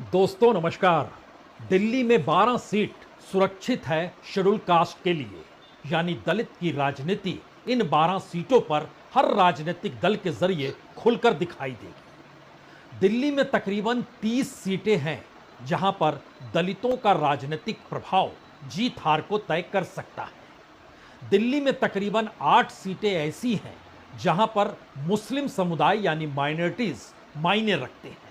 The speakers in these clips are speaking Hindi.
दोस्तों नमस्कार। दिल्ली में 12 सीट सुरक्षित है शेड्यूल कास्ट के लिए, यानी दलित की राजनीति इन 12 सीटों पर हर राजनीतिक दल के जरिए खुलकर दिखाई देगी। दिल्ली में तकरीबन 30 सीटें हैं जहां पर दलितों का राजनीतिक प्रभाव जीत हार को तय कर सकता है। दिल्ली में तकरीबन 8 सीटें ऐसी हैं जहां पर मुस्लिम समुदाय यानी माइनॉरिटीज मायने रखते हैं,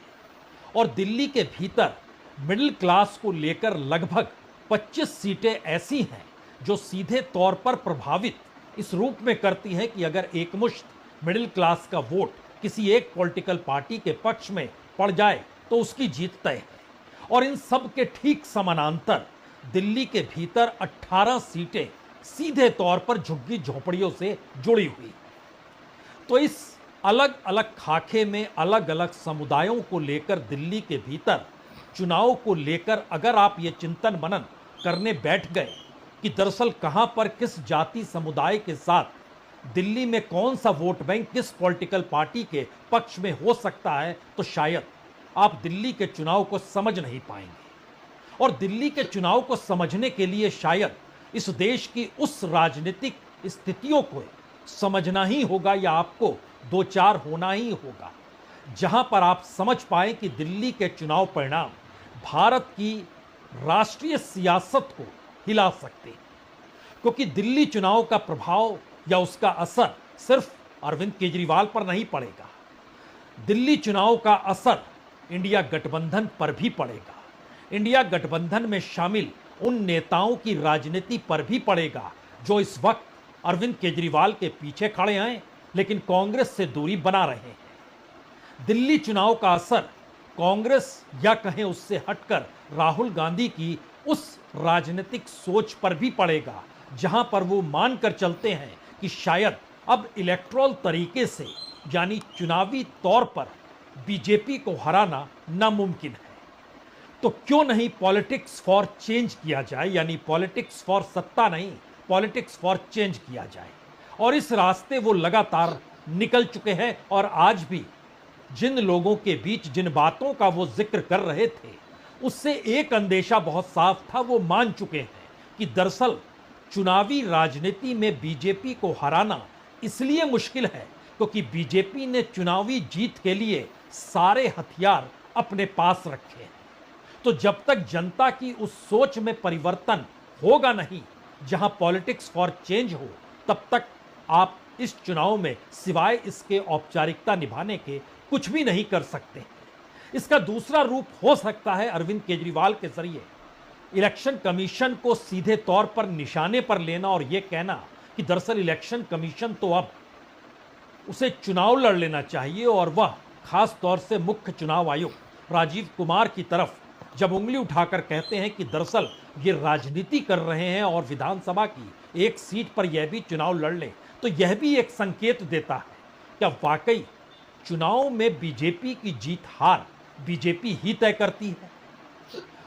और दिल्ली के भीतर मिडिल क्लास को लेकर लगभग 25 सीटें ऐसी हैं जो सीधे तौर पर प्रभावित इस रूप में करती हैं कि अगर एकमुश्त मिडिल क्लास का वोट किसी एक पॉलिटिकल पार्टी के पक्ष में पड़ जाए तो उसकी जीत तय है। और इन सब के ठीक समानांतर दिल्ली के भीतर 18 सीटें सीधे तौर पर झुग्गी झोपड़ियों से जुड़ी हुई। तो इस अलग अलग खाके में अलग अलग समुदायों को लेकर दिल्ली के भीतर चुनाव को लेकर अगर आप ये चिंतन मनन करने बैठ गए कि दरअसल कहां पर किस जाति समुदाय के साथ दिल्ली में कौन सा वोट बैंक किस पॉलिटिकल पार्टी के पक्ष में हो सकता है, तो शायद आप दिल्ली के चुनाव को समझ नहीं पाएंगे। और दिल्ली के चुनाव को समझने के लिए शायद इस देश की उस राजनीतिक स्थितियों को समझना ही होगा, या आपको दो चार होना ही होगा जहां पर आप समझ पाएं कि दिल्ली के चुनाव परिणाम भारत की राष्ट्रीय सियासत को हिला सकते हैं। क्योंकि दिल्ली चुनाव का प्रभाव या उसका असर सिर्फ अरविंद केजरीवाल पर नहीं पड़ेगा, दिल्ली चुनाव का असर इंडिया गठबंधन पर भी पड़ेगा। इंडिया गठबंधन में शामिल उन नेताओं की राजनीति पर भी पड़ेगा जो इस वक्त अरविंद केजरीवाल के पीछे खड़े हैं लेकिन कांग्रेस से दूरी बना रहे हैं। दिल्ली चुनाव का असर कांग्रेस या कहें उससे हटकर राहुल गांधी की उस राजनीतिक सोच पर भी पड़ेगा जहां पर वो मानकर चलते हैं कि शायद अब इलेक्ट्रल तरीके से यानी चुनावी तौर पर बीजेपी को हराना नामुमकिन है। तो क्यों नहीं पॉलिटिक्स फॉर चेंज किया जाए, यानी पॉलिटिक्स फॉर सत्ता नहीं, पॉलिटिक्स फॉर चेंज किया जाए। और इस रास्ते वो लगातार निकल चुके हैं। और आज भी जिन लोगों के बीच जिन बातों का वो जिक्र कर रहे थे उससे एक अंदेशा बहुत साफ था, वो मान चुके हैं कि दरअसल चुनावी राजनीति में बीजेपी को हराना इसलिए मुश्किल है क्योंकि बीजेपी ने चुनावी जीत के लिए सारे हथियार अपने पास रखे हैं। तो जब तक जनता की उस सोच में परिवर्तन होगा नहीं जहां पॉलिटिक्स फॉर चेंज हो, तब तक आप इस चुनाव में सिवाय इसके औपचारिकता निभाने के कुछ भी नहीं कर सकते। इसका दूसरा रूप हो सकता है अरविंद केजरीवाल के जरिए इलेक्शन कमीशन को सीधे तौर पर निशाने पर लेना और यह कहना कि दरअसल इलेक्शन कमीशन तो अब उसे चुनाव लड़ लेना चाहिए, और वह खास तौर से मुख्य चुनाव आयुक्त राजीव कुमार की तरफ जब उंगली उठाकर कहते हैं कि दरअसल ये राजनीति कर रहे हैं और विधानसभा की एक सीट पर यह भी चुनाव लड़ लें, तो यह भी एक संकेत देता है क्या वाकई चुनाव में बीजेपी की जीत हार बीजेपी ही तय करती है,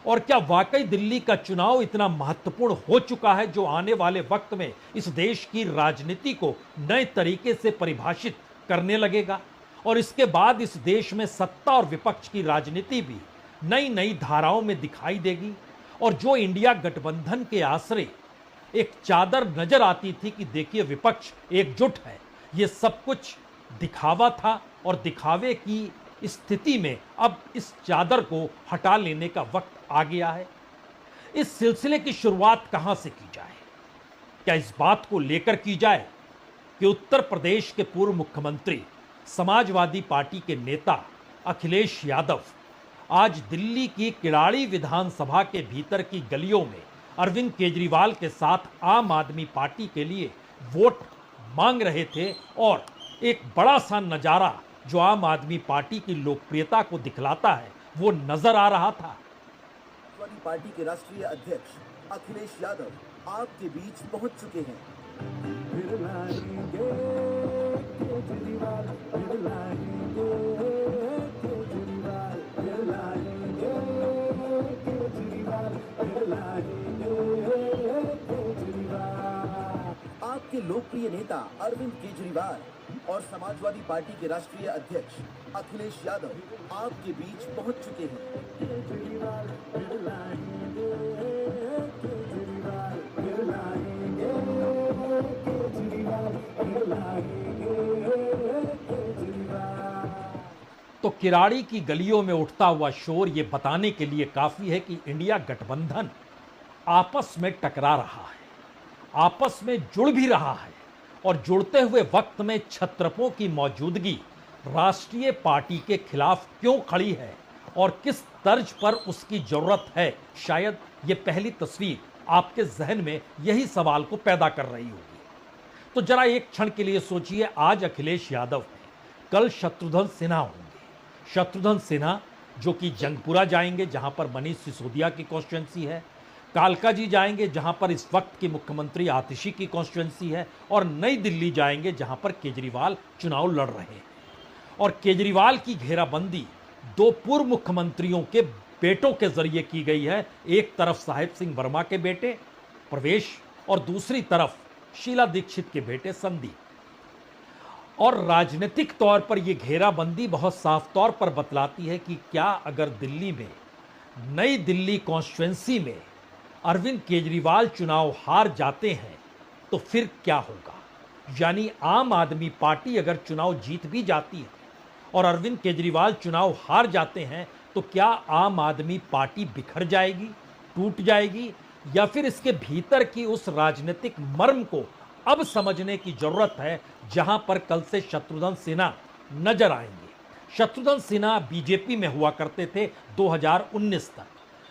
और क्या वाकई दिल्ली का चुनाव इतना महत्वपूर्ण हो चुका है जो आने वाले वक्त में इस देश की राजनीति को नए तरीके से परिभाषित करने लगेगा। और इसके बाद इस देश में सत्ता और विपक्ष की राजनीति भी नई नई धाराओं में दिखाई देगी। और जो इंडिया गठबंधन के आसरे एक चादर नजर आती थी कि देखिए विपक्ष एकजुट है, ये सब कुछ दिखावा था, और दिखावे की स्थिति में अब इस चादर को हटा लेने का वक्त आ गया है। इस सिलसिले की शुरुआत कहां से की जाए? क्या इस बात को लेकर की जाए कि उत्तर प्रदेश के पूर्व मुख्यमंत्री समाजवादी पार्टी के नेता अखिलेश यादव आज दिल्ली की किराड़ी विधानसभा के भीतर की गलियों में अरविंद केजरीवाल के साथ आम आदमी पार्टी के लिए वोट मांग रहे थे, और एक बड़ा सा नजारा जो आम आदमी पार्टी की लोकप्रियता को दिखलाता है वो नजर आ रहा था। समाजवादी पार्टी के राष्ट्रीय अध्यक्ष अखिलेश यादव आपके बीच पहुंच चुके हैं। आपके लोकप्रिय नेता अरविंद केजरीवाल और समाजवादी पार्टी के राष्ट्रीय अध्यक्ष अखिलेश यादव आपके बीच पहुंच चुके हैं। तो किराड़ी की गलियों में उठता हुआ शोर ये बताने के लिए काफी है कि इंडिया गठबंधन आपस में टकरा रहा है, आपस में जुड़ भी रहा है, और जुड़ते हुए वक्त में छत्रपों की मौजूदगी राष्ट्रीय पार्टी के खिलाफ क्यों खड़ी है और किस तर्ज पर उसकी जरूरत है। शायद ये पहली तस्वीर आपके जहन में यही सवाल को पैदा कर रही होगी। तो जरा एक क्षण के लिए सोचिए, आज अखिलेश यादव हैं, कल शत्रुघ्न सिन्हा होंगे। शत्रुघ्न सिन्हा जो कि जंगपुरा जाएंगे जहां पर मनीष सिसोदिया की कॉन्स्टिट्यूंसी है, कालका जी जाएंगे जहां पर इस वक्त के मुख्यमंत्री आतिशी की कॉन्स्टिट्यूंसी है, और नई दिल्ली जाएंगे जहां पर केजरीवाल चुनाव लड़ रहे हैं। और केजरीवाल की घेराबंदी दो पूर्व मुख्यमंत्रियों के बेटों के जरिए की गई है। एक तरफ साहिब सिंह वर्मा के बेटे प्रवेश और दूसरी तरफ शीला दीक्षित के बेटे संदीप। और राजनीतिक तौर पर यह घेराबंदी बहुत साफ तौर पर बतलाती है कि क्या अगर दिल्ली में, नई दिल्ली कॉन्स्टिट्यूंसी में अरविंद केजरीवाल चुनाव हार जाते हैं तो फिर क्या होगा। यानी आम आदमी पार्टी अगर चुनाव जीत भी जाती है और अरविंद केजरीवाल चुनाव हार जाते हैं तो क्या आम आदमी पार्टी बिखर जाएगी, टूट जाएगी, या फिर इसके भीतर की उस राजनीतिक मर्म को अब समझने की जरूरत है जहां पर कल से शत्रुघ्न सिन्हा नजर आएंगे। शत्रुघ्न सिन्हा बीजेपी में हुआ करते थे 2019 तक,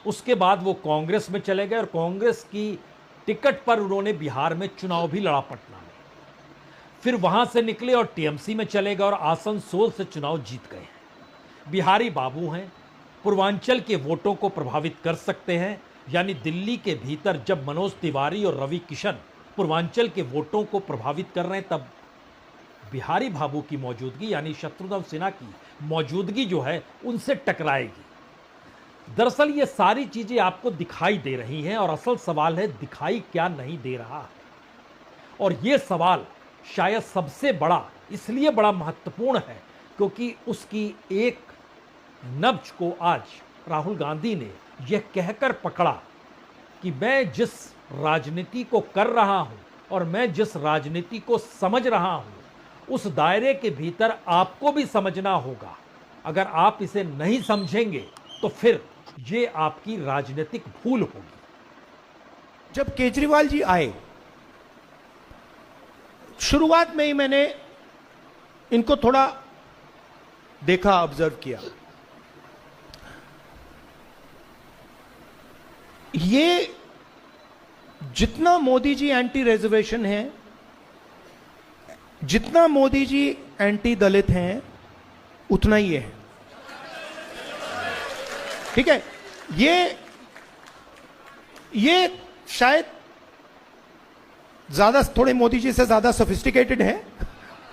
उसके बाद वो कांग्रेस में चले गए और कांग्रेस की टिकट पर उन्होंने बिहार में चुनाव भी लड़ा पटना में, फिर वहां से निकले और टीएमसी में चले गए और आसनसोल से चुनाव जीत गए हैं। बिहारी बाबू हैं, पूर्वांचल के वोटों को प्रभावित कर सकते हैं। यानी दिल्ली के भीतर जब मनोज तिवारी और रवि किशन पूर्वांचल के वोटों को प्रभावित कर रहे हैं, तब बिहारी बाबू की मौजूदगी यानी शत्रुघ्न सिन्हा की मौजूदगी जो है उनसे टकराएगी। दरअसल ये सारी चीजें आपको दिखाई दे रही हैं और असल सवाल है दिखाई क्या नहीं दे रहा है। और ये सवाल शायद सबसे बड़ा इसलिए बड़ा महत्वपूर्ण है क्योंकि उसकी एक नब्ज को आज राहुल गांधी ने यह कहकर पकड़ा कि मैं जिस राजनीति को कर रहा हूं और मैं जिस राजनीति को समझ रहा हूं उस दायरे के भीतर आपको भी समझना होगा। अगर आप इसे नहीं समझेंगे तो फिर ये आपकी राजनीतिक भूल होगी। जब केजरीवाल जी आए, शुरुआत में ही मैंने इनको थोड़ा देखा, ऑब्जर्व किया। ये जितना मोदी जी एंटी रिजर्वेशन है, जितना मोदी जी एंटी दलित हैं, उतना ही है। ठीक है, ये शायद ज्यादा थोड़े मोदी जी से ज्यादा सोफिस्टिकेटेड है,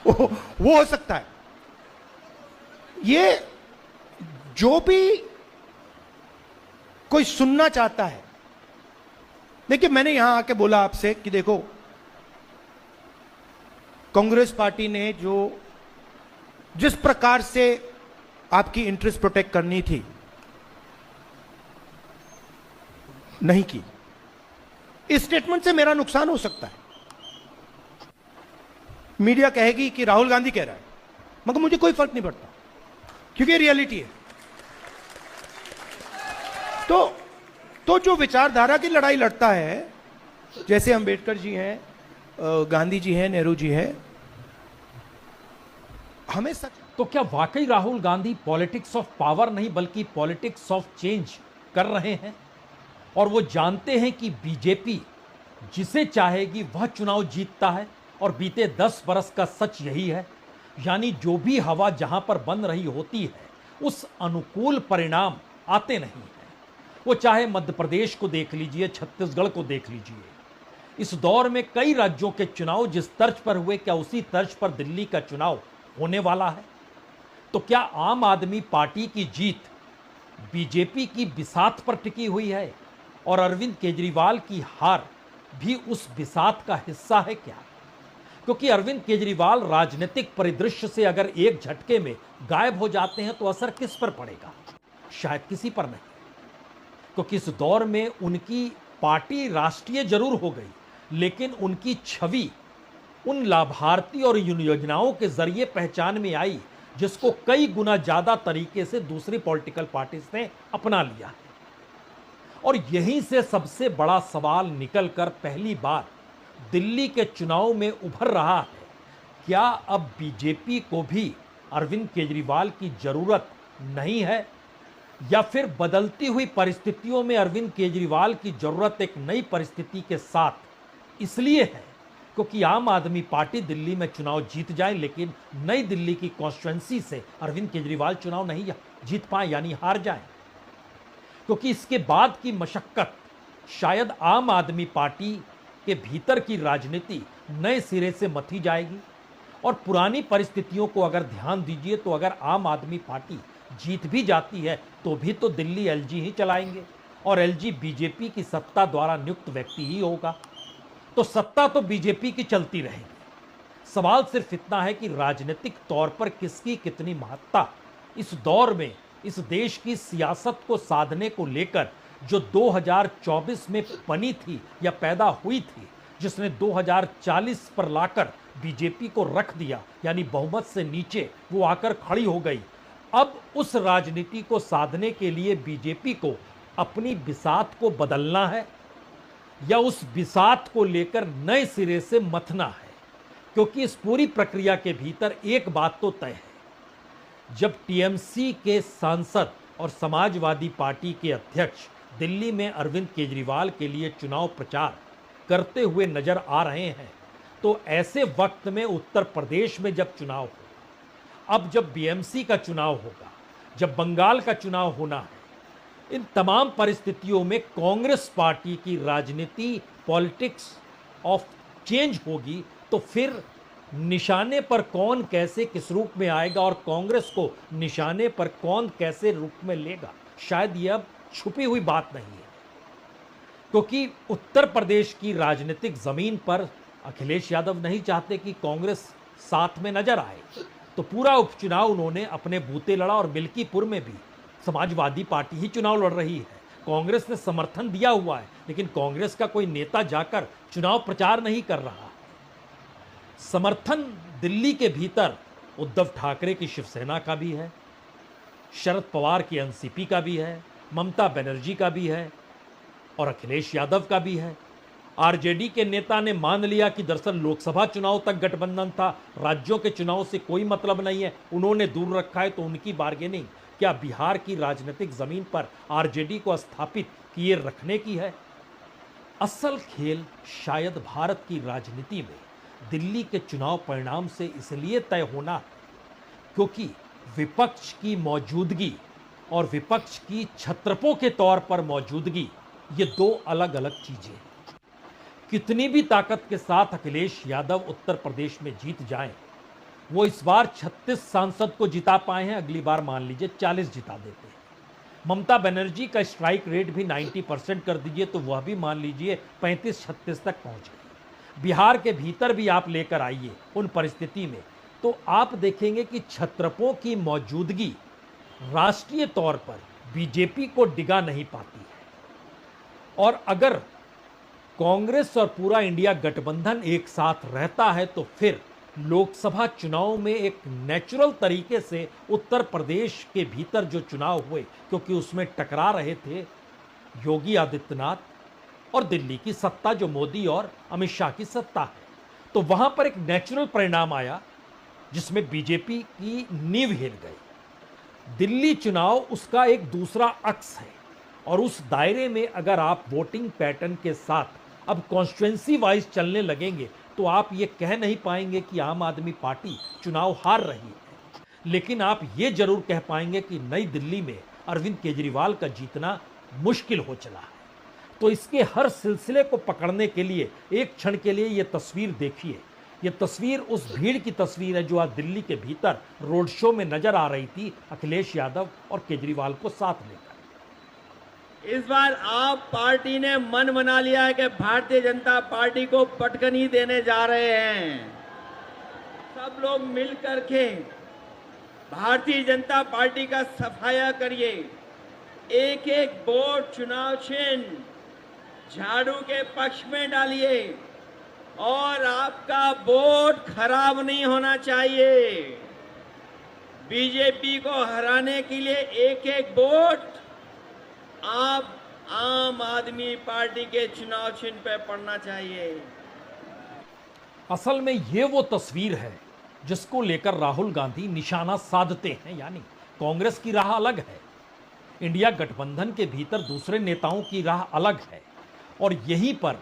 वो हो सकता है। ये जो भी कोई सुनना चाहता है, देखिए मैंने यहां आके बोला आपसे कि देखो कांग्रेस पार्टी ने जिस प्रकार से आपकी इंटरेस्ट प्रोटेक्ट करनी थी नहीं की। इस स्टेटमेंट से मेरा नुकसान हो सकता है। मीडिया कहेगी कि राहुल गांधी कह रहा है, मगर मुझे कोई फर्क नहीं पड़ता क्योंकि रियलिटी है। तो जो विचारधारा की लड़ाई लड़ता है, जैसे अंबेडकर जी हैं, गांधी जी हैं, नेहरू जी हैं, हमें सच। तो क्या वाकई Rahul Gandhi politics of power नहीं बल्कि पॉलिटिक्स ऑफ चेंज कर रहे हैं और वो जानते हैं कि बीजेपी जिसे चाहेगी वह चुनाव जीतता है और बीते 10 बरस का सच यही है। यानी जो भी हवा जहां पर बन रही होती है उस अनुकूल परिणाम आते नहीं हैं। वो चाहे मध्य प्रदेश को देख लीजिए, छत्तीसगढ़ को देख लीजिए। इस दौर में कई राज्यों के चुनाव जिस तर्ज पर हुए, क्या उसी तर्ज पर दिल्ली का चुनाव होने वाला है? तो क्या आम आदमी पार्टी की जीत बीजेपी की बिसात पर टिकी हुई है और अरविंद केजरीवाल की हार भी उस बिसात का हिस्सा है क्या? क्योंकि अरविंद केजरीवाल राजनीतिक परिदृश्य से अगर एक झटके में गायब हो जाते हैं तो असर किस पर पड़ेगा? शायद किसी पर नहीं, क्योंकि इस दौर में उनकी पार्टी राष्ट्रीय जरूर हो गई, लेकिन उनकी छवि उन लाभार्थी और इन योजनाओं के जरिए पहचान में आई जिसको कई गुना ज्यादा तरीके से दूसरी पॉलिटिकल पार्टीज ने अपना लिया। और यहीं से सबसे बड़ा सवाल निकलकर पहली बार दिल्ली के चुनाव में उभर रहा है, क्या अब बीजेपी को भी अरविंद केजरीवाल की जरूरत नहीं है, या फिर बदलती हुई परिस्थितियों में अरविंद केजरीवाल की जरूरत एक नई परिस्थिति के साथ इसलिए है क्योंकि आम आदमी पार्टी दिल्ली में चुनाव जीत जाए, लेकिन नई दिल्ली की कॉन्स्टिट्यूएंसी से अरविंद केजरीवाल चुनाव नहीं जीत पाए, यानी हार जाए, क्योंकि इसके बाद की मशक्कत शायद आम आदमी पार्टी के भीतर की राजनीति नए सिरे से मथी जाएगी। और पुरानी परिस्थितियों को अगर ध्यान दीजिए तो अगर आम आदमी पार्टी जीत भी जाती है तो भी तो दिल्ली एलजी ही चलाएंगे, और एलजी बीजेपी की सत्ता द्वारा नियुक्त व्यक्ति ही होगा, तो सत्ता तो बीजेपी की चलती रहेगी। सवाल सिर्फ इतना है कि राजनीतिक तौर पर किसकी कितनी महत्ता इस दौर में इस देश की सियासत को साधने को लेकर जो 2024 में बनी थी या पैदा हुई थी, जिसने 2040 पर लाकर बीजेपी को रख दिया, यानी बहुमत से नीचे वो आकर खड़ी हो गई। अब उस राजनीति को साधने के लिए बीजेपी को अपनी बिसात को बदलना है या उस बिसात को लेकर नए सिरे से मथना है, क्योंकि इस पूरी प्रक्रिया के भीतर एक बात तो तय है, जब टीएमसी के सांसद और समाजवादी पार्टी के अध्यक्ष दिल्ली में अरविंद केजरीवाल के लिए चुनाव प्रचार करते हुए नजर आ रहे हैं, तो ऐसे वक्त में उत्तर प्रदेश में जब चुनाव हो, अब जब बीएमसी का चुनाव होगा, जब बंगाल का चुनाव होना है, इन तमाम परिस्थितियों में कांग्रेस पार्टी की राजनीति पॉलिटिक्स ऑफ चेंज होगी, तो फिर निशाने पर कौन कैसे किस रूप में आएगा और कांग्रेस को निशाने पर कौन कैसे रूप में लेगा, शायद यह अब छुपी हुई बात नहीं है। क्योंकि उत्तर प्रदेश की राजनीतिक जमीन पर अखिलेश यादव नहीं चाहते कि कांग्रेस साथ में नजर आए, तो पूरा उपचुनाव उन्होंने अपने बूते लड़ा और मिल्कीपुर में भी समाजवादी पार्टी ही चुनाव लड़ रही है। कांग्रेस ने समर्थन दिया हुआ है, लेकिन कांग्रेस का कोई नेता जाकर चुनाव प्रचार नहीं कर रहा। समर्थन दिल्ली के भीतर उद्धव ठाकरे की शिवसेना का भी है, शरद पवार की एनसीपी का भी है, ममता बनर्जी का भी है और अखिलेश यादव का भी है। आरजेडी के नेता ने मान लिया कि दरअसल लोकसभा चुनाव तक गठबंधन था, राज्यों के चुनाव से कोई मतलब नहीं है, उन्होंने दूर रखा है, तो उनकी बार्गेनिंग क्या बिहार की राजनीतिक जमीन पर आरजेडी को स्थापित किए रखने की है? असल खेल शायद भारत की राजनीति में दिल्ली के चुनाव परिणाम से इसलिए तय होना है क्योंकि विपक्ष की मौजूदगी और विपक्ष की छत्रपों के तौर पर मौजूदगी, ये दो अलग अलग चीजें हैं। कितनी भी ताकत के साथ अखिलेश यादव उत्तर प्रदेश में जीत जाएं, वो इस बार 36 सांसद को जिता पाए हैं, अगली बार मान लीजिए 40 जिता देते हैं। ममता बनर्जी का स्ट्राइक रेट भी 90% कर दीजिए तो वह भी मान लीजिए 35-36 तक पहुंच गई। बिहार के भीतर भी आप लेकर आइए उन परिस्थिति में, तो आप देखेंगे कि छत्रपों की मौजूदगी राष्ट्रीय तौर पर बीजेपी को डिगा नहीं पाती है। और अगर कांग्रेस और पूरा इंडिया गठबंधन एक साथ रहता है तो फिर लोकसभा चुनाव में एक नेचुरल तरीके से उत्तर प्रदेश के भीतर जो चुनाव हुए, क्योंकि उसमें टकरा रहे थे योगी आदित्यनाथ और दिल्ली की सत्ता जो मोदी और अमित शाह की सत्ता है, तो वहां पर एक नेचुरल परिणाम आया जिसमें बीजेपी की नींव हिल गई। दिल्ली चुनाव उसका एक दूसरा अक्स है और उस दायरे में अगर आप वोटिंग पैटर्न के साथ अब कॉन्स्टिट्यूएंसी वाइज चलने लगेंगे तो आप ये कह नहीं पाएंगे कि आम आदमी पार्टी चुनाव हार रही है, लेकिन आप ये जरूर कह पाएंगे कि नई दिल्ली में अरविंद केजरीवाल का जीतना मुश्किल हो चला है। तो इसके हर सिलसिले को पकड़ने के लिए एक क्षण के लिए ये तस्वीर देखिए। ये तस्वीर उस भीड़ की तस्वीर है जो आज दिल्ली के भीतर रोड शो में नजर आ रही थी अखिलेश यादव और केजरीवाल को साथ लेकर। इस बार आप पार्टी ने मन बना लिया है कि भारतीय जनता पार्टी को पटकनी देने जा रहे हैं। आप लोग मिल करके भारतीय जनता पार्टी का सफाया करिए। एक एक वोट चुनाव चिन्ह झाड़ू के पक्ष में डालिए और आपका वोट खराब नहीं होना चाहिए। बीजेपी को हराने के लिए एक एक वोट आप आम आदमी पार्टी के चुनाव चिन्ह पे पड़ना चाहिए। असल में ये वो तस्वीर है जिसको लेकर राहुल गांधी निशाना साधते हैं, यानी कांग्रेस की राह अलग है, इंडिया गठबंधन के भीतर दूसरे नेताओं की राह अलग है, और यहीं पर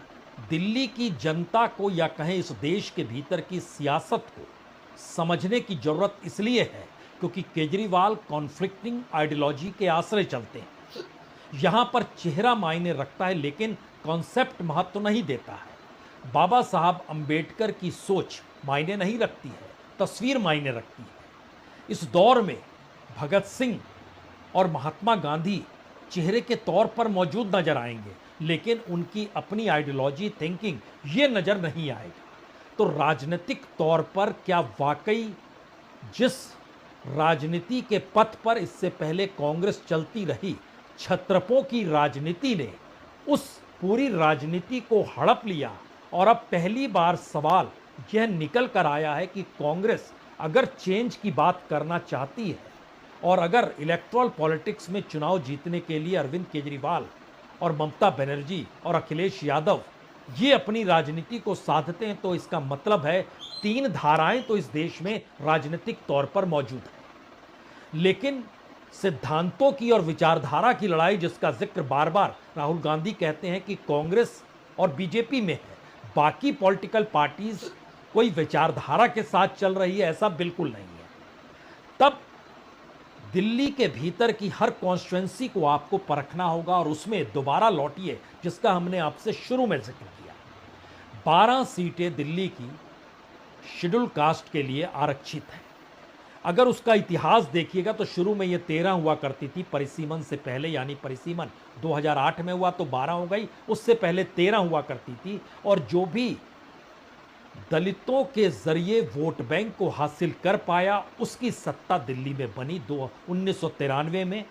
दिल्ली की जनता को या कहें इस देश के भीतर की सियासत को समझने की जरूरत इसलिए है क्योंकि केजरीवाल कॉन्फ्लिक्टिंग आइडियोलॉजी के आश्रय चलते हैं। यहां पर चेहरा मायने रखता है लेकिन कॉन्सेप्ट महत्व नहीं देता है। बाबा साहब अंबेडकर की सोच मायने नहीं रखती है, तस्वीर मायने रखती है। इस दौर में भगत सिंह और महात्मा गांधी चेहरे के तौर पर मौजूद नजर आएंगे लेकिन उनकी अपनी आइडियोलॉजी थिंकिंग ये नजर नहीं आएगा। तो राजनीतिक तौर पर क्या वाकई जिस राजनीति के पथ पर इससे पहले कांग्रेस चलती रही, छत्रपों की राजनीति ने उस पूरी राजनीति को हड़प लिया और अब पहली बार सवाल यह निकल कर आया है कि कांग्रेस अगर चेंज की बात करना चाहती है और अगर इलेक्ट्रल पॉलिटिक्स में चुनाव जीतने के लिए अरविंद केजरीवाल और ममता बनर्जी और अखिलेश यादव ये अपनी राजनीति को साधते हैं तो इसका मतलब है तीन धाराएं तो इस देश में राजनीतिक तौर पर मौजूद है, लेकिन सिद्धांतों की और विचारधारा की लड़ाई जिसका जिक्र बार बार राहुल गांधी कहते हैं कि कांग्रेस और बीजेपी में है, बाकी पॉलिटिकल पार्टीज कोई विचारधारा के साथ चल रही है, ऐसा बिल्कुल नहीं है। तब दिल्ली के भीतर की हर कॉन्स्टिट्यूएंसी को आपको परखना होगा और उसमें दोबारा लौटिए जिसका हमने आपसे शुरू में जिक्र किया। 12 सीटें दिल्ली की शेड्यूल कास्ट के लिए आरक्षित हैं। अगर उसका इतिहास देखिएगा तो शुरू में ये 13 हुआ करती थी परिसीमन से पहले, यानी परिसीमन 2008 में हुआ तो 12 हो गई, उससे पहले 13 हुआ करती थी। और जो भी दलितों के जरिए वोट बैंक को हासिल कर पाया उसकी सत्ता दिल्ली में बनी। 1993 में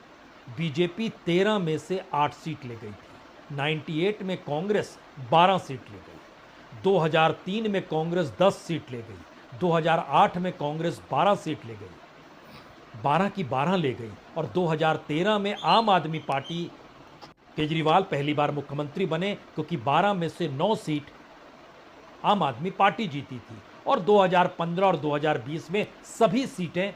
बीजेपी 13 में से 8 सीट ले गई थी, 98 में कांग्रेस 12 सीट ले गई, 2003 में कांग्रेस 10 सीट ले गई, 2008 में कांग्रेस 12 सीट ले गई, 12 की 12 ले गई, और 2013 में आम आदमी पार्टी केजरीवाल पहली बार मुख्यमंत्री बने क्योंकि 12 में से 9 सीट आम आदमी पार्टी जीती थी, और 2015 और 2020 में सभी सीटें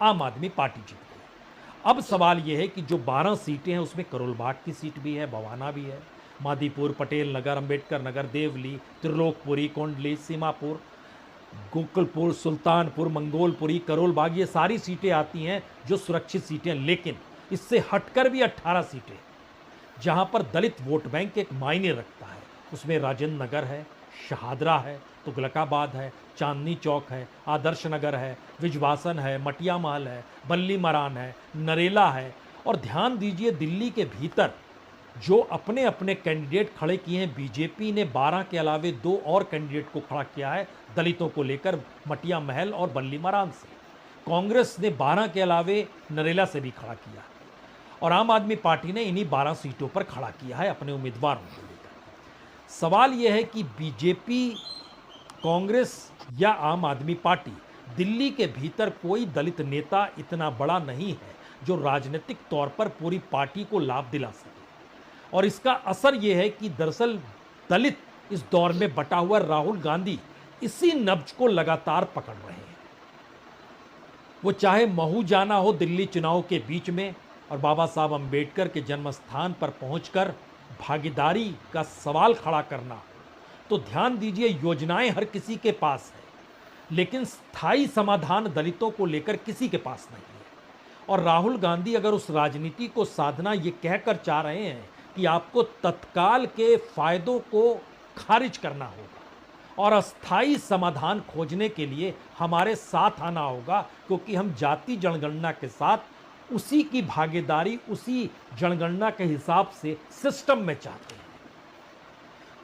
आम आदमी पार्टी जीत गई। अब सवाल यह है कि जो 12 सीटें हैं उसमें करोलबाग की सीट भी है, बवाना भी है, मादीपुर, पटेल नगर, अंबेडकर नगर, देवली, त्रिलोकपुरी, कोंडली, सीमापुर, गोकुलपुर, सुल्तानपुर, मंगोलपुरी, करोलबाग, ये सारी सीटें आती हैं जो सुरक्षित सीटें। लेकिन इससे हटकर भी 18 सीटें जहां पर दलित वोट बैंक एक मायने रखता है, उसमें राजेंद्र नगर है, शहादरा है, तुगलकाबाद है, चांदनी चौक है, आदर्श नगर है, विजवासन है, मटिया महल है, बल्ली मरान है, नरेला है। और ध्यान दीजिए दिल्ली के भीतर जो अपने अपने कैंडिडेट खड़े किए हैं, बीजेपी ने 12 के अलावे 2 और कैंडिडेट को खड़ा किया है दलितों को लेकर, मटिया महल और बल्ली मरान से। कांग्रेस ने 12 के अलावे नरेला से भी खड़ा किया और आम आदमी पार्टी ने इन्हीं 12 सीटों पर खड़ा किया है अपने उम्मीदवारों को लेकर। सवाल यह है कि बीजेपी, कांग्रेस या आम आदमी पार्टी, दिल्ली के भीतर कोई दलित नेता इतना बड़ा नहीं है जो राजनीतिक तौर पर पूरी पार्टी को लाभ दिला सके। और इसका असर यह है कि दरअसल दलित इस दौर में बटा हुआ राहुल गांधी इसी नब्ज को लगातार पकड़ रहे हैं। वो चाहे महू जाना हो दिल्ली चुनाव के बीच में और बाबा साहब अंबेडकर के जन्म स्थान पर पहुंचकर भागीदारी का सवाल खड़ा करना, तो ध्यान दीजिए योजनाएं हर किसी के पास है लेकिन स्थायी समाधान दलितों को लेकर किसी के पास नहीं है। और राहुल गांधी अगर उस राजनीति को साधना ये कहकर चाह रहे हैं कि आपको तत्काल के फायदों को खारिज करना होगा और अस्थायी समाधान खोजने के लिए हमारे साथ आना होगा, क्योंकि हम जाति जनगणना के साथ उसी की भागीदारी, उसी जनगणना के हिसाब से सिस्टम में चाहते हैं।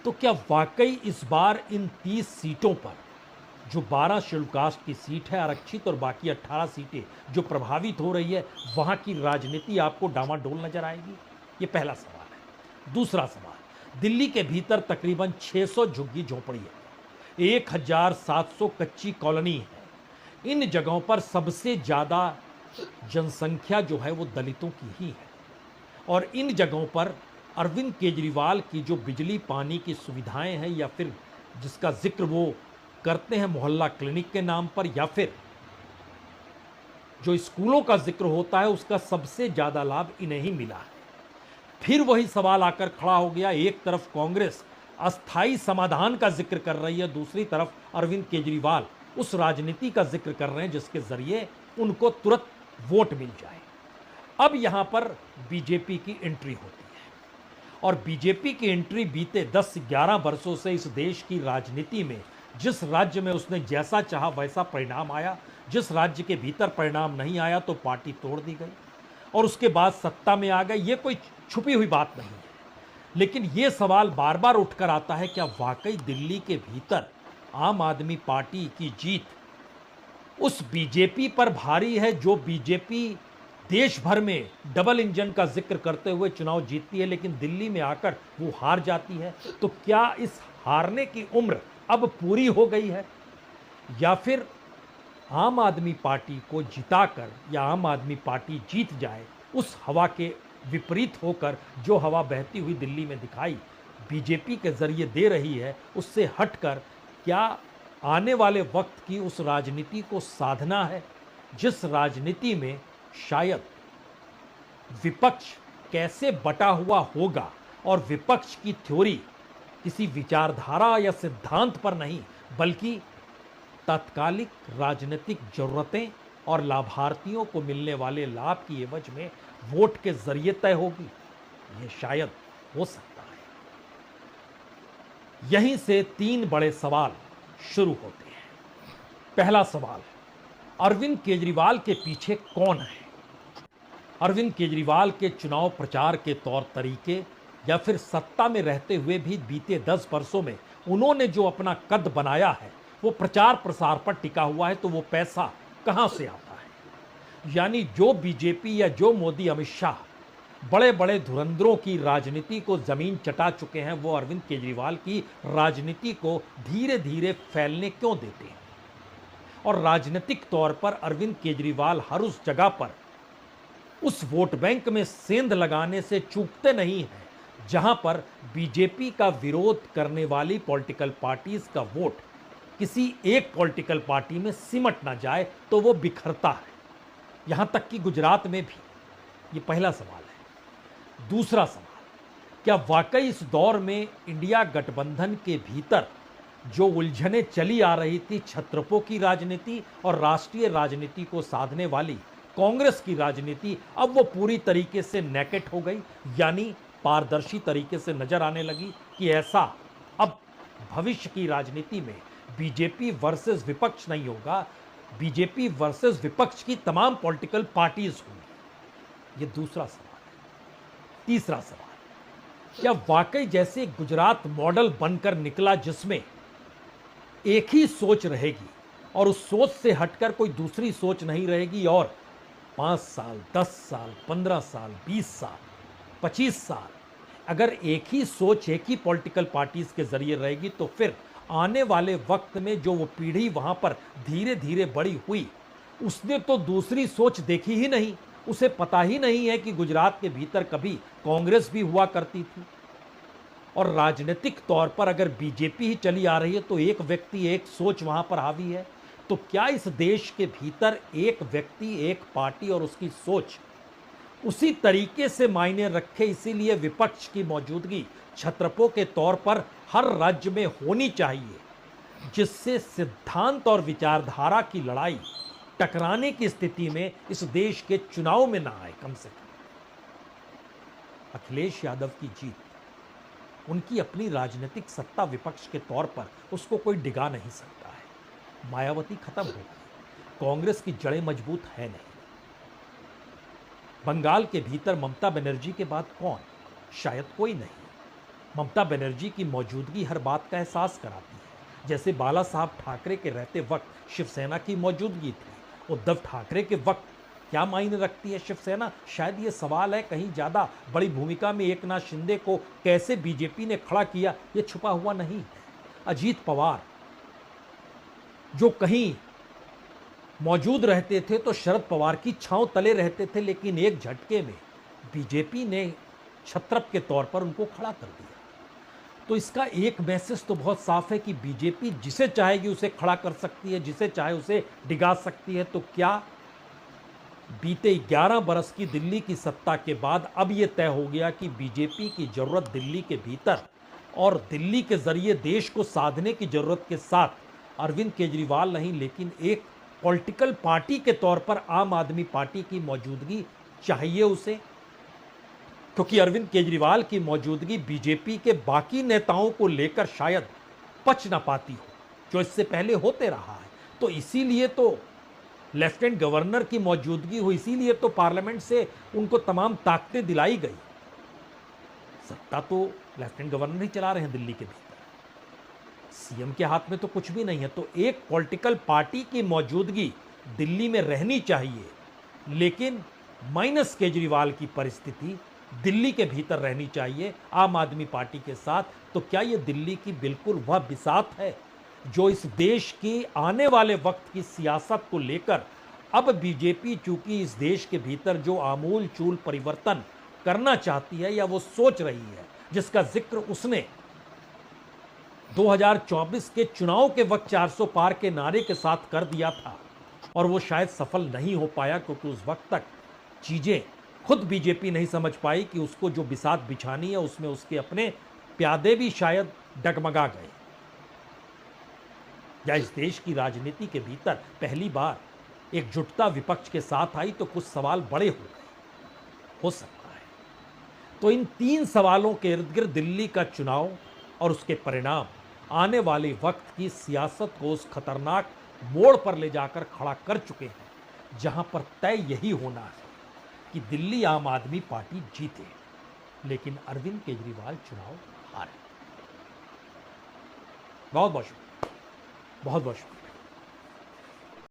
तो क्या वाकई इस बार इन 30 सीटों पर जो 12 शेड्यूल कास्ट की सीट है आरक्षित और बाकी 18 सीटें जो प्रभावित हो रही है, वहां की राजनीति आपको डामाडोल नजर आएगी? ये पहला सवाल है। दूसरा सवाल, दिल्ली के भीतर तकरीबन 600 झुग्गी झोपड़ी है, 1700 कच्ची कॉलोनी है। इन जगहों पर सबसे ज्यादा जनसंख्या जो है वो दलितों की ही है, और इन जगहों पर अरविंद केजरीवाल की जो बिजली पानी की सुविधाएं हैं, या फिर जिसका जिक्र वो करते हैं मोहल्ला क्लिनिक के नाम पर, या फिर जो स्कूलों का जिक्र होता है, उसका सबसे ज्यादा लाभ इन्हें ही मिला है। फिर वही सवाल आकर खड़ा हो गया, एक तरफ कांग्रेस अस्थाई समाधान का जिक्र कर रही है, दूसरी तरफ अरविंद केजरीवाल उस राजनीति का जिक्र कर रहे हैं जिसके जरिए उनको तुरंत वोट मिल जाए। अब यहां पर बीजेपी की एंट्री होती है, और बीजेपी की एंट्री बीते 10-11 वर्षों से इस देश की राजनीति में, जिस राज्य में उसने जैसा चाहा वैसा परिणाम आया, जिस राज्य के भीतर परिणाम नहीं आया तो पार्टी तोड़ दी गई और उसके बाद सत्ता में आ गई। ये कोई छुपी हुई बात नहीं है, लेकिन ये सवाल बार बार उठकर आता है, क्या वाकई दिल्ली के भीतर आम आदमी पार्टी की जीत उस बीजेपी पर भारी है, जो बीजेपी देश भर में डबल इंजन का जिक्र करते हुए चुनाव जीतती है, लेकिन दिल्ली में आकर वो हार जाती है? तो क्या इस हारने की उम्र अब पूरी हो गई है, या फिर आम आदमी पार्टी को जिताकर, या आम आदमी पार्टी जीत जाए उस हवा के विपरीत होकर जो हवा बहती हुई दिल्ली में दिखाई बीजेपी के जरिए दे रही है, उससे हटकर क्या आने वाले वक्त की उस राजनीति को साधना है, जिस राजनीति में शायद विपक्ष कैसे बटा हुआ होगा और विपक्ष की थ्योरी किसी विचारधारा या सिद्धांत पर नहीं, बल्कि तात्कालिक राजनीतिक जरूरतें और लाभार्थियों को मिलने वाले लाभ की एवज में वोट के जरिए तय होगी? यह शायद हो सकता है। यहीं से 3 बड़े सवाल शुरू होते हैं। पहला सवाल, अरविंद केजरीवाल के पीछे कौन है? अरविंद केजरीवाल के चुनाव प्रचार के तौर तरीके, या फिर सत्ता में रहते हुए भी बीते 10 वर्षों में उन्होंने जो अपना कद बनाया है वो प्रचार प्रसार पर टिका हुआ है, तो वो पैसा कहां से आता है? यानी जो बीजेपी या जो मोदी अमित शाह बड़े बड़े धुरंधरों की राजनीति को जमीन चटा चुके हैं, वो अरविंद केजरीवाल की राजनीति को धीरे धीरे फैलने क्यों देते हैं? और राजनीतिक तौर पर अरविंद केजरीवाल हर उस जगह पर उस वोट बैंक में सेंध लगाने से चूकते नहीं हैं जहां पर बीजेपी का विरोध करने वाली पॉलिटिकल पार्टीज का वोट किसी एक पॉलिटिकल पार्टी में सिमट ना जाए तो वो बिखरता है, यहां तक कि गुजरात में भी। ये पहला सवाल है। दूसरा सवाल, क्या वाकई इस दौर में इंडिया गठबंधन के भीतर जो उलझने चली आ रही थी, छत्रपों की राजनीति और राष्ट्रीय राजनीति को साधने वाली कांग्रेस की राजनीति, अब वो पूरी तरीके से नेकेट हो गई, यानी पारदर्शी तरीके से नजर आने लगी कि ऐसा अब भविष्य की राजनीति में बीजेपी वर्सेस विपक्ष नहीं होगा, बीजेपी वर्सेस विपक्ष की तमाम पॉलिटिकल पार्टीज होंगी? ये दूसरा सवाल है। तीसरा सवाल, क्या वाकई जैसे गुजरात मॉडल बनकर निकला जिसमें एक ही सोच रहेगी और उस सोच से हटकर कोई दूसरी सोच नहीं रहेगी, और 5 साल, 10 साल, 15 साल, 20 साल, 25 साल अगर एक ही सोच, एक ही पॉलिटिकल पार्टीज के जरिए रहेगी, तो फिर आने वाले वक्त में जो वो पीढ़ी वहां पर धीरे धीरे बड़ी हुई, उसने तो दूसरी सोच देखी ही नहीं, उसे पता ही नहीं है कि गुजरात के भीतर कभी कांग्रेस भी हुआ करती थी। और राजनीतिक तौर पर अगर बीजेपी ही चली आ रही है तो एक व्यक्ति, एक सोच वहां पर हावी है, तो क्या इस देश के भीतर एक व्यक्ति, एक पार्टी और उसकी सोच उसी तरीके से मायने रखे? इसीलिए विपक्ष की मौजूदगी छत्रपों के तौर पर हर राज्य में होनी चाहिए, जिससे सिद्धांत और विचारधारा की लड़ाई टकराने की स्थिति में इस देश के चुनाव में ना आए। कम से कम अखिलेश यादव की जीत, उनकी अपनी राजनीतिक सत्ता विपक्ष के तौर पर उसको कोई डिगा नहीं सकता है। मायावती खत्म हो गई, कांग्रेस की जड़ें मजबूत है नहीं। बंगाल के भीतर ममता बनर्जी के बाद कौन? शायद कोई नहीं। ममता बनर्जी की मौजूदगी हर बात का एहसास कराती है, जैसे बाला साहब ठाकरे के रहते वक्त शिवसेना की मौजूदगी थी, उद्धव ठाकरे के वक्त क्या मायने रखती है शिवसेना? शायद ये सवाल है। कहीं ज़्यादा बड़ी भूमिका में एकनाथ शिंदे को कैसे बीजेपी ने खड़ा किया, ये छुपा हुआ नहीं है। अजीत पवार जो कहीं मौजूद रहते थे तो शरद पवार की छांव तले रहते थे, लेकिन एक झटके में बीजेपी ने छत्रप के तौर पर उनको खड़ा कर दिया। तो इसका एक मैसेज तो बहुत साफ है कि बीजेपी जिसे चाहेगी उसे खड़ा कर सकती है, जिसे चाहे उसे डिगा सकती है। तो क्या बीते 11 बरस की दिल्ली की सत्ता के बाद अब यह तय हो गया कि बीजेपी की जरूरत दिल्ली के भीतर और दिल्ली के जरिए देश को साधने की जरूरत के साथ अरविंद केजरीवाल नहीं, लेकिन एक पॉलिटिकल पार्टी के तौर पर आम आदमी पार्टी की मौजूदगी चाहिए उसे? क्योंकि अरविंद केजरीवाल की मौजूदगी बीजेपी के बाकी नेताओं को लेकर शायद पच ना पाती हो, जो इससे पहले होते रहा है। तो इसीलिए तो लेफ्टिनेंट गवर्नर की मौजूदगी हुई, इसीलिए तो पार्लियामेंट से उनको तमाम ताकतें दिलाई गई। सत्ता तो लेफ्टिनेंट गवर्नर ही चला रहे हैं दिल्ली के भीतर, सीएम के हाथ में तो कुछ भी नहीं है। तो एक पॉलिटिकल पार्टी की मौजूदगी दिल्ली में रहनी चाहिए, लेकिन माइनस केजरीवाल की परिस्थिति दिल्ली के भीतर रहनी चाहिए आम आदमी पार्टी के साथ। तो क्या यह दिल्ली की बिल्कुल वह बिसात है जो इस देश की आने वाले वक्त की सियासत को लेकर अब बीजेपी चूंकि इस देश के भीतर जो आमूल चूल परिवर्तन करना चाहती है या वो सोच रही है, जिसका जिक्र उसने 2024 के चुनाव के वक्त 400 पार के नारे के साथ कर दिया था, और वो शायद सफल नहीं हो पाया क्योंकि उस वक्त तक चीजें खुद बीजेपी नहीं समझ पाई कि उसको जो बिसात बिछानी है उसमें उसके अपने प्यादे भी शायद डगमगा गए, या इस देश की राजनीति के भीतर पहली बार एकजुटता विपक्ष के साथ आई तो कुछ सवाल बड़े हो गए, हो सकता है। तो इन 3 सवालों के इर्द गिर्द दिल्ली का चुनाव और उसके परिणाम आने वाले वक्त की सियासत को उस खतरनाक मोड़ पर ले जाकर खड़ा कर चुके हैं, जहां पर तय यही होना है कि दिल्ली आम आदमी पार्टी जीते, लेकिन अरविंद केजरीवाल चुनाव हारे। बहुत बहुत शुक्रिया, बहुत बहुत शुक्रिया।